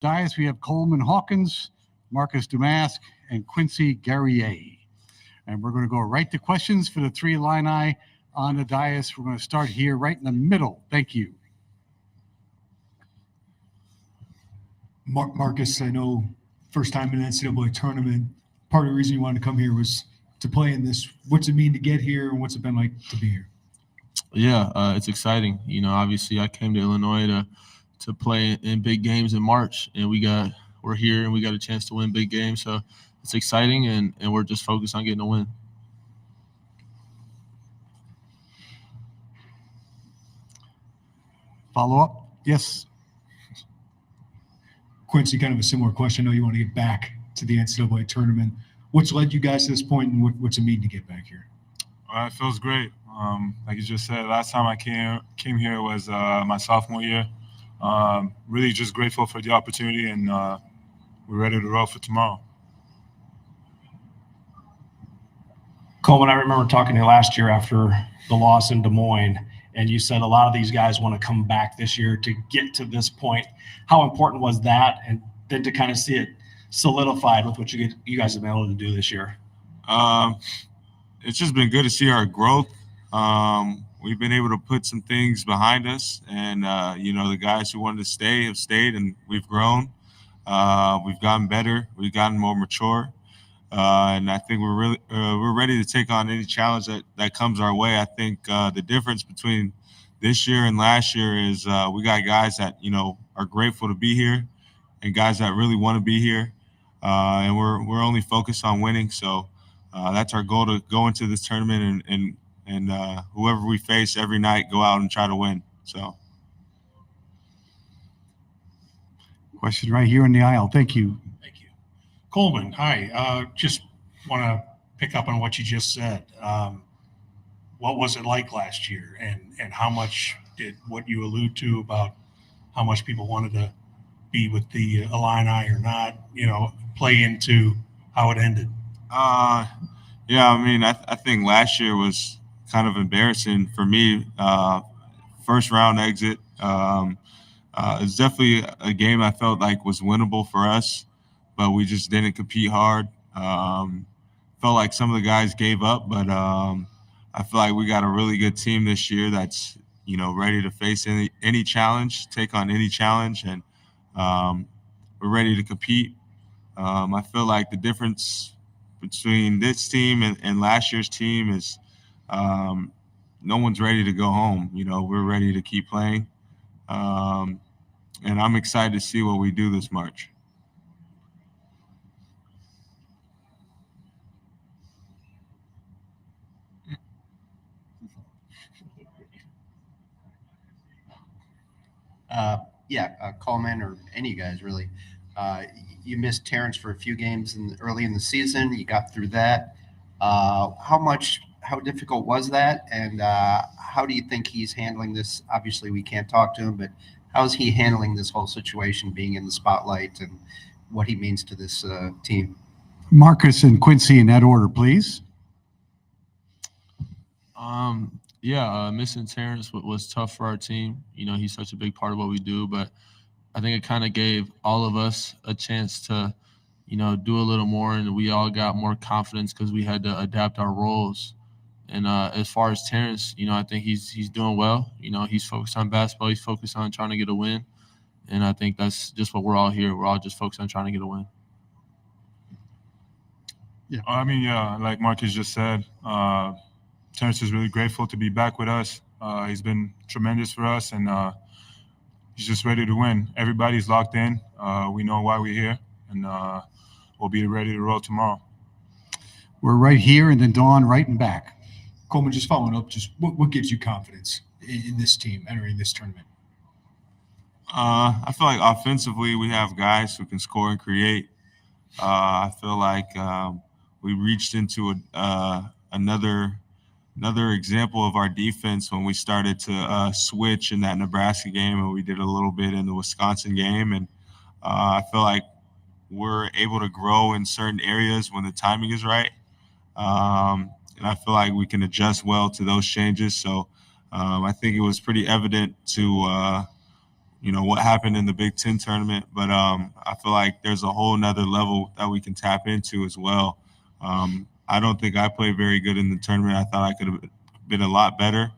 dais, we have Coleman Hawkins, Marcus Dumask, and Quincy Guerrier. And we're going to go right to questions for the three Illini on the dais. We're going to start here right in the middle. Thank you. Marcus, I know first time in the NCAA tournament, part of the reason you wanted to come here was to play in this. What's it mean to get here, and what's it been like to be here? Yeah, it's exciting. Obviously I came to Illinois to play in big games in March, and we're here and we got a chance to win big games. So it's exciting, and we're just focused on getting a win. Follow up? Yes. Quincy, kind of a similar question. I know you want to get back to the NCAA tournament. What's led you guys to this point, and what's it mean to get back here? It feels great. Like you just said, last time I came here was my sophomore year. Really just grateful for the opportunity, and we're ready to roll for tomorrow. Coleman, I remember talking to you last year after the loss in Des Moines, and you said a lot of these guys want to come back this year to get to this point. How important was that, and then to kind of see it solidified with what you guys have been able to do this year? It's just been good to see our growth. We've been able to put some things behind us, and the guys who wanted to stay have stayed, and we've grown. We've gotten better. We've gotten more mature, and I think we're ready to take on any challenge that comes our way. I think the difference between this year and last year is we got guys that are grateful to be here, and guys that really want to be here, and we're only focused on winning. So that's our goal, to go into this tournament and whoever we face every night, go out and try to win. So. Question right here in the aisle. Thank you. Thank you. Coleman, hi. Just want to pick up on what you just said. What was it like last year, and how much did what you allude to about how much people wanted to be with the Illini or not, play into how it ended? Yeah, I think last year was kind of embarrassing for me. First round exit. It's definitely a game I felt like was winnable for us, but we just didn't compete hard. Felt like some of the guys gave up, but I feel like we got a really good team this year that's ready to face any challenge, take on any challenge, and we're ready to compete. I feel like the difference between this team and last year's team is no one's ready to go home. We're ready to keep playing. And I'm excited to see what we do this March. Coleman or any of you guys really. You missed Terrence for a few games early in the season. You got through that. How difficult was that? And how do you think he's handling this? Obviously, we can't talk to him, but how is he handling this whole situation, being in the spotlight, and what he means to this team? Marcus and Quincy in that order, please. Missing Terrence was tough for our team. He's such a big part of what we do, but I think it kind of gave all of us a chance to, do a little more, and we all got more confidence because we had to adapt our roles. And as far as Terrence, I think he's doing well. He's focused on basketball. He's focused on trying to get a win, and I think that's just what we're all here. We're all just focused on trying to get a win. Yeah. Like Marcus just said, Terrence is really grateful to be back with us. He's been tremendous for us, and he's just ready to win. Everybody's locked in. We know why we're here, and we'll be ready to roll tomorrow. We're right here, and then Dawn right and back. Coleman, just following up, just what gives you confidence in this team entering this tournament? I feel like offensively we have guys who can score and create. I feel like we reached into another example of our defense when we started to switch in that Nebraska game, and we did a little bit in the Wisconsin game. And I feel like we're able to grow in certain areas when the timing is right. And I feel like we can adjust well to those changes. So I think it was pretty evident to what happened in the Big Ten tournament, but I feel like there's a whole nother level that we can tap into as well. I don't think I played very good in the tournament. I thought I could have been a lot better.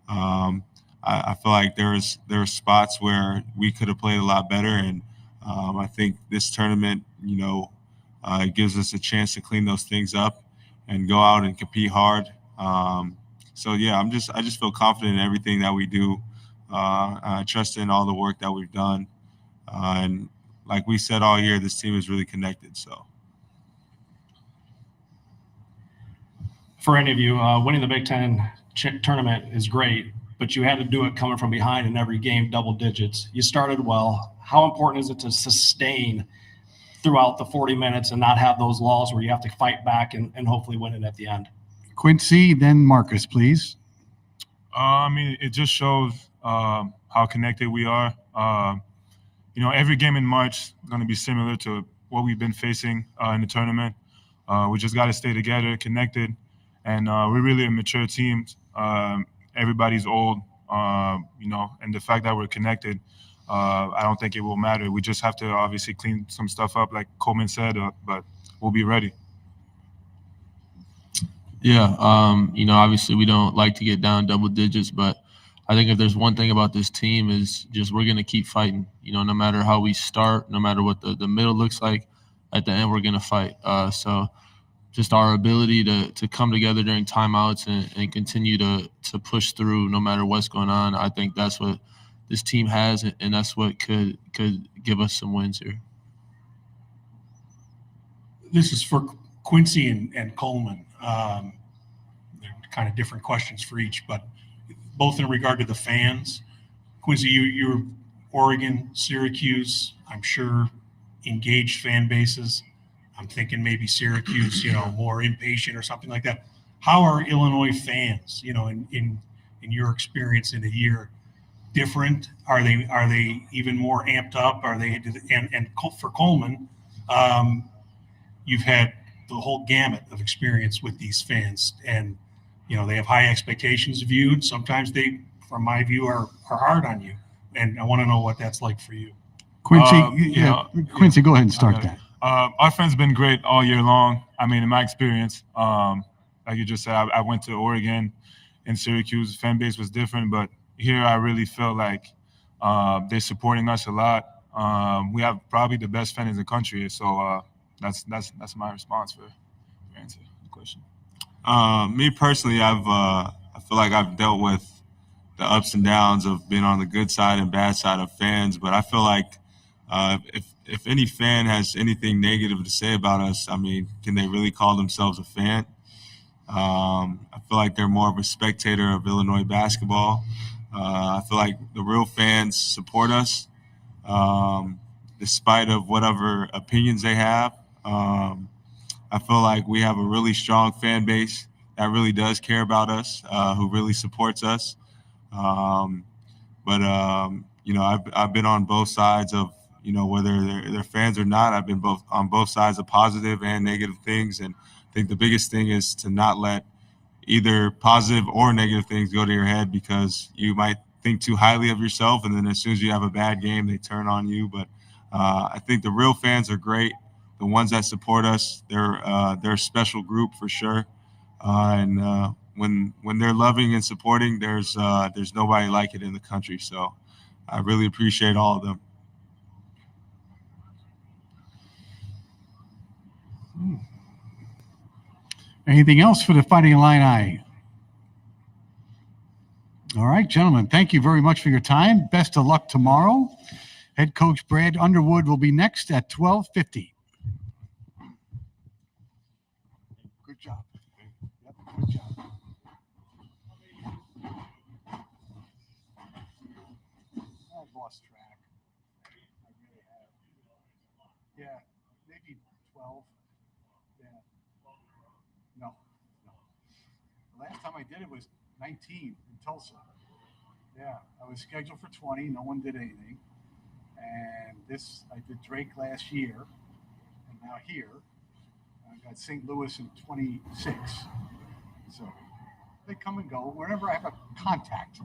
I feel like there were spots where we could have played a lot better, and I think this tournament, it gives us a chance to clean those things up and go out and compete hard. So yeah, I just feel confident in everything that we do. I trust in all the work that we've done, and like we said all year, this team is really connected. So. For any of you, winning the Big Ten tournament is great, but you had to do it coming from behind in every game, double digits. You started well. How important is it to sustain throughout the 40 minutes and not have those lulls where you have to fight back and hopefully win it at the end? Quincy, then Marcus, please. I mean, it just shows how connected we are. Every game in March is going to be similar to what we've been facing in the tournament. We just got to stay together, connected, and we're really a mature team. Everybody's old, and the fact that we're connected, I don't think it will matter. We just have to obviously clean some stuff up, like Coleman said, but we'll be ready. Yeah, obviously we don't like to get down double digits, but I think if there's one thing about this team is just we're going to keep fighting. No matter how we start, no matter what the middle looks like, at the end we're going to fight. So just our ability to come together during timeouts and continue to push through no matter what's going on, I think that's what this team has, and that's what could give us some wins here. This is for Quincy and Coleman. They're kind of different questions for each, but both in regard to the fans. Quincy, you're Oregon, Syracuse, I'm sure engaged fan bases. I'm thinking maybe Syracuse, more impatient or something like that. How are Illinois fans, in your experience in a year, different? Are they even more amped up? Are they? And for Coleman, you've had the whole gamut of experience with these fans, and they have high expectations of you. And sometimes they, from my view, are hard on you. And I want to know what that's like for you. Quincy, Quincy, go ahead and start that. Our fans been great all year long. I mean, in my experience, like you just said, I went to Oregon and Syracuse. Fan base was different, but here I really felt like they're supporting us a lot. We have probably the best fans in the country, so that's my response for answer the question. Me personally, I feel like I've dealt with the ups and downs of being on the good side and bad side of fans, but I feel like if any fan has anything negative to say about us, I mean, can they really call themselves a fan? I feel like they're more of a spectator of Illinois basketball. I feel like the real fans support us, despite of whatever opinions they have. I feel like we have a really strong fan base that really does care about us, who really supports us. But I've been on both sides of, whether they're fans or not. I've been on both sides of positive and negative things. And I think the biggest thing is to not let either positive or negative things go to your head, because you might think too highly of yourself, and then as soon as you have a bad game, they turn on you. But I think the real fans are great. The ones that support us, they're a special group for sure. And when they're loving and supporting, there's nobody like it in the country. So I really appreciate all of them. Anything else for the Fighting Illini? All right, gentlemen, thank you very much for your time. Best of luck tomorrow. Head coach Brad Underwood will be next at 12:50. Good job. Yep, good job. I've lost track. I really have. Yeah, maybe 12. Yeah. No. The last time I did it was 19 in Tulsa. Yeah, I was scheduled for 20. No one did anything. And I did Drake last year. And now here, I got St. Louis in 26. So they come and go whenever I have a contact.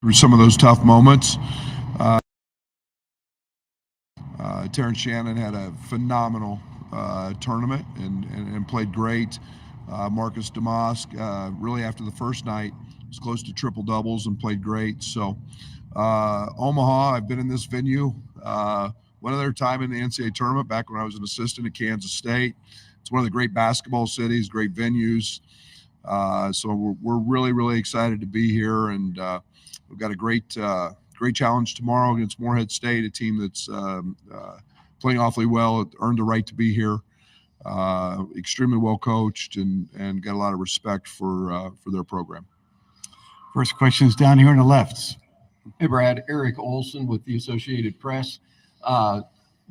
through some of those tough moments. Terrence Shannon had a phenomenal tournament and played great. Marcus Damask, really after the first night, was close to triple doubles and played great. So Omaha, I've been in this venue one other time in the NCAA tournament back when I was an assistant at Kansas State. It's one of the great basketball cities, great venues. So we're really, really excited to be here, and we've got a great challenge tomorrow against Morehead State, a team that's playing awfully well, earned the right to be here, extremely well coached, and got a lot of respect for their program. First question is down here on the left. Hey, Brad. Eric Olson with the Associated Press.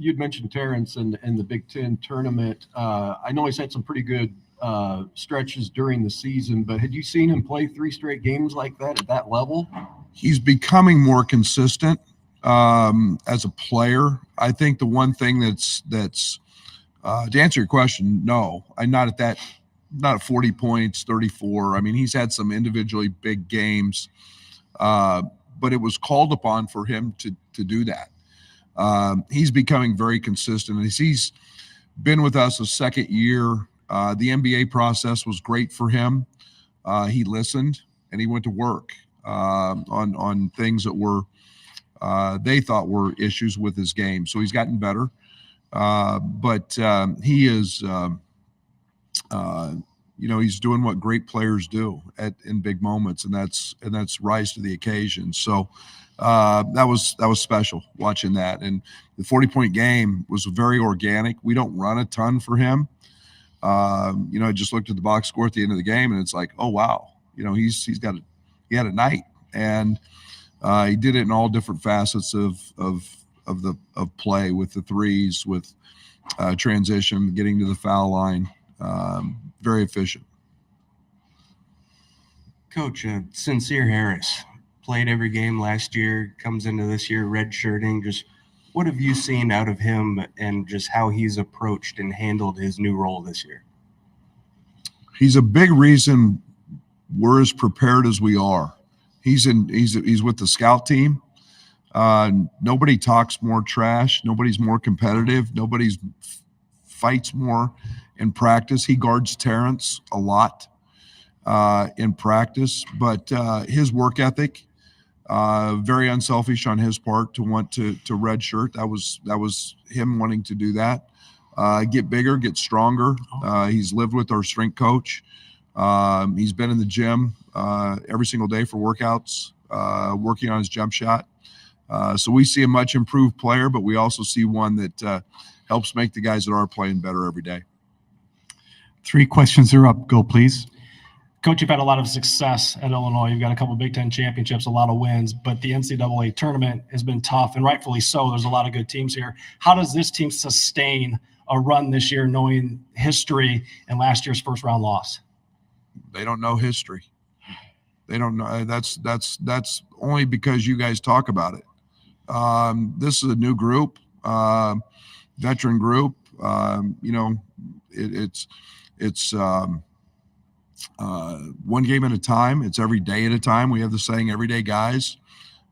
You'd mentioned Terrence and the Big Ten tournament. I know he's had some pretty good stretches during the season, but had you seen him play 3 straight games like that at that level? He's becoming more consistent as a player. I think the one thing that's to answer your question, no, I'm not at 40 points, 34. I mean, he's had some individually big games, but it was called upon for him to do that. He's becoming very consistent. As he's been with us a second year, the NBA process was great for him. He listened and he went to work on things that were they thought were issues with his game. So he's gotten better, but he is he's doing what great players do in big moments, and that's rise to the occasion. So that was special watching that. And the 40-point game was very organic. We don't run a ton for him. I just looked at the box score at the end of the game, and it's like, oh wow, he had a night, and he did it in all different facets of play, with the threes, with transition, getting to the foul line. Very efficient. Coach, Sincere Harris played every game last year, comes into this year redshirting. Just what have you seen out of him, and just how he's approached and handled his new role this year? He's a big reason we're as prepared as we are. He's with the scout team. Nobody talks more trash. Nobody's more competitive. Nobody's fights more in practice. He guards Terrence a lot in practice, but his work ethic, very unselfish on his part to want to redshirt. That was him wanting to do that. Get bigger, get stronger. He's lived with our strength coach. He's been in the gym every single day for workouts, working on his jump shot. So we see a much improved player, but we also see one that helps make the guys that are playing better every day. 3 questions are up. Go, please. Coach, you've had a lot of success at Illinois. You've got a couple of Big Ten championships, a lot of wins, but the NCAA tournament has been tough, and rightfully so. There's a lot of good teams here. How does this team sustain a run this year, knowing history and last year's first-round loss? They don't know history. They don't know. That's only because you guys talk about it. This is a new group, veteran group. It's one game at a time. It's every day at a time. We have the saying, everyday guys.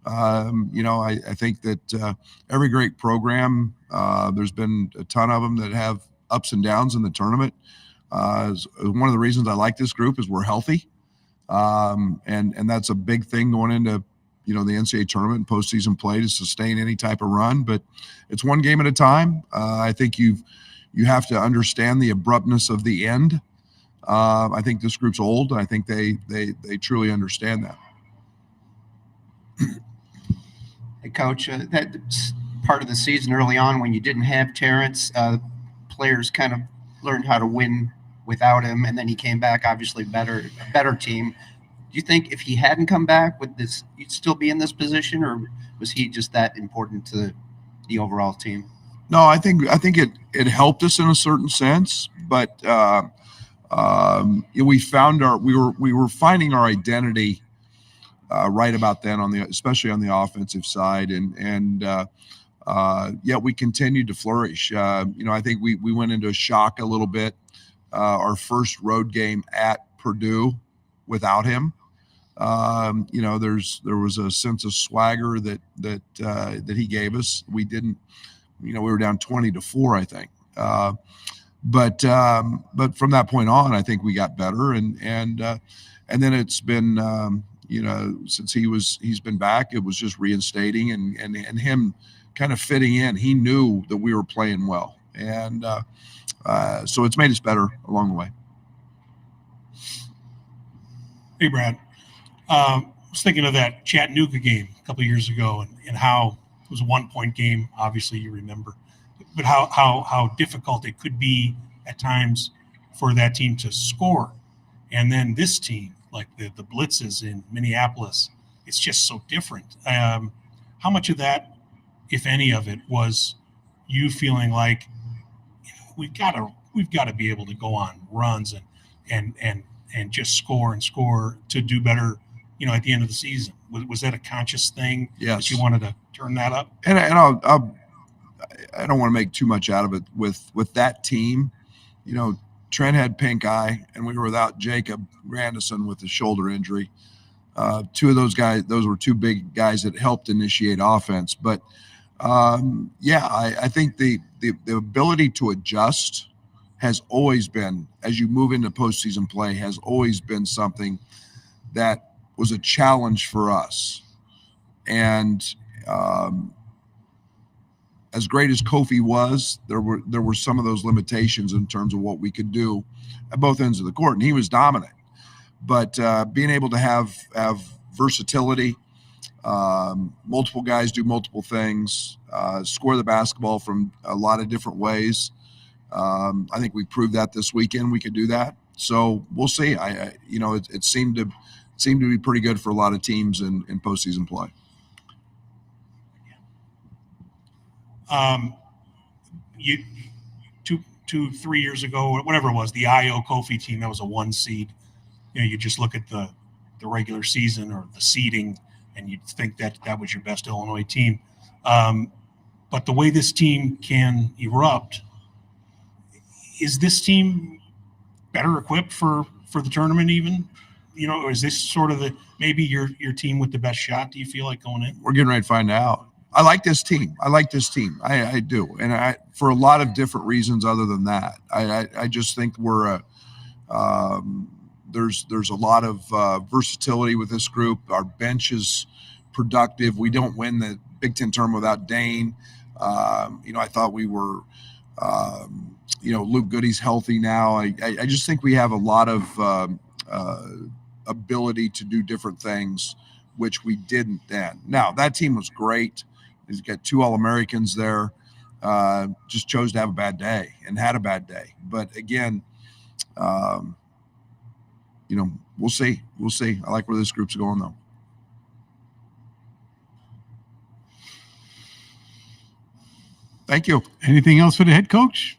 I think that every great program, there's been a ton of them that have ups and downs in the tournament. One of the reasons I like this group is we're healthy. And that's a big thing going into, the NCAA tournament and postseason play, to sustain any type of run, but it's one game at a time. I think you have to understand the abruptness of the end. I think this group's old. I think they truly understand that. Hey, Coach, that's part of the season early on when you didn't have Terrence. Players kind of learned how to win without him, and then he came back, obviously better team. Do you think if he hadn't come back, you'd still be in this position, or was he just that important to the overall team? No, I think it helped us in a certain sense, but we were finding our identity right about then especially on the offensive side, and yet we continued to flourish. I think we went into a shock a little bit. Our first road game at Purdue without him, You know, there was a sense of swagger that he gave us. We didn't, you know, we were down 20-4, I think. But from that point on, I think we got better, and then it's been, you know, since he's been back, it was just reinstating and him kind of fitting in. He knew that we were playing well, and so it's made us better along the way. Hey, Brad. I was thinking of that Chattanooga game a couple of years ago, and how it was a 1-point game. Obviously, you remember, but how difficult it could be at times for that team to score. And then this team, like the blitzes in Minneapolis, it's just so different. How much of that, if any of it, was you feeling like, you know, we've got to be able to go on runs and just score and score to do better, you know, at the end of the season? Was that a conscious thing? Yes. That you wanted to turn that up? And I don't want to make too much out of it with that team. You know, Trent had pink eye, and we were without Jacob Grandison with the shoulder injury. Two of those guys, those were two big guys that helped initiate offense. But yeah, I think the ability to adjust has always been, as you move into postseason play, has always been something that was a challenge for us. And as great as Kofi was, there were some of those limitations in terms of what we could do at both ends of the court, and he was dominant. But being able to have versatility, multiple guys do multiple things, score the basketball from a lot of different ways. I think we proved that this weekend we could do that. So we'll see. You know, it seemed to be pretty good for a lot of teams in postseason play. You 3 years ago, whatever it was, the IO Kofi team, that was a 1 seed. You know, you just look at the regular season or the seeding, and you'd think that was your best Illinois team. But the way this team can erupt, is this team better equipped for the tournament even? You know, or is this sort of maybe your team with the best shot, do you feel like, going in? We're getting ready to find out. I like this team. I do. And for a lot of different reasons other than that. I just think there's a lot of versatility with this group. Our bench is productive. We don't win the Big Ten tournament without Dane. You know, I thought we were, you know, Luke Goody's healthy now. I just think we have a lot of ability to do different things, which we didn't then. Now, that team was great. He's got 2 All-Americans there. Just chose to have a bad day and had a bad day. But again, you know, we'll see. I like where this group's going, though. Thank you. Anything else for the head coach?